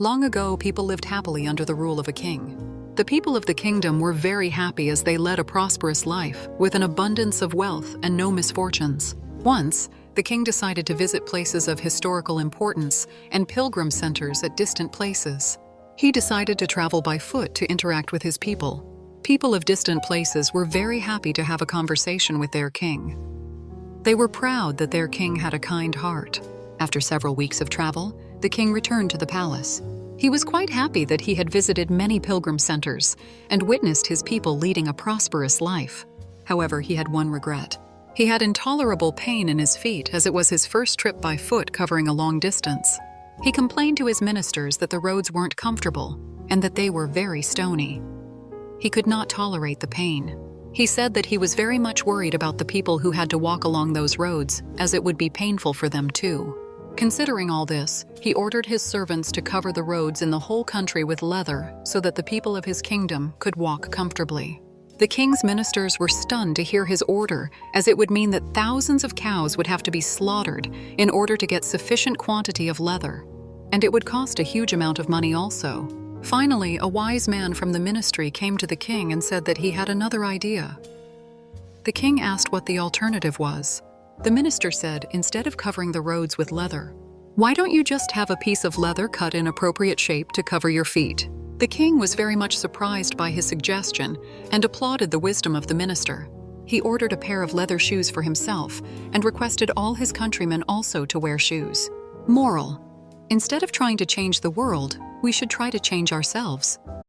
Long ago, people lived happily under the rule of a king. The people of the kingdom were very happy as they led a prosperous life with an abundance of wealth and no misfortunes. Once, the king decided to visit places of historical importance and pilgrim centers at distant places. He decided to travel by foot to interact with his people. People of distant places were very happy to have a conversation with their king. They were proud that their king had a kind heart. After several weeks of travel, the king returned to the palace. He was quite happy that he had visited many pilgrim centers and witnessed his people leading a prosperous life. However, he had one regret. He had intolerable pain in his feet as it was his first trip by foot covering a long distance. He complained to his ministers that the roads weren't comfortable and that they were very stony. He could not tolerate the pain. He said that he was very much worried about the people who had to walk along those roads, as it would be painful for them too. Considering all this, he ordered his servants to cover the roads in the whole country with leather so that the people of his kingdom could walk comfortably. The king's ministers were stunned to hear his order, as it would mean that thousands of cows would have to be slaughtered in order to get sufficient quantity of leather. And it would cost a huge amount of money also. Finally, a wise man from the ministry came to the king and said that he had another idea. The king asked what the alternative was. The minister said, instead of covering the roads with leather, "Why don't you just have a piece of leather cut in appropriate shape to cover your feet?" The king was very much surprised by his suggestion and applauded the wisdom of the minister. He ordered a pair of leather shoes for himself and requested all his countrymen also to wear shoes. Moral: instead of trying to change the world, we should try to change ourselves.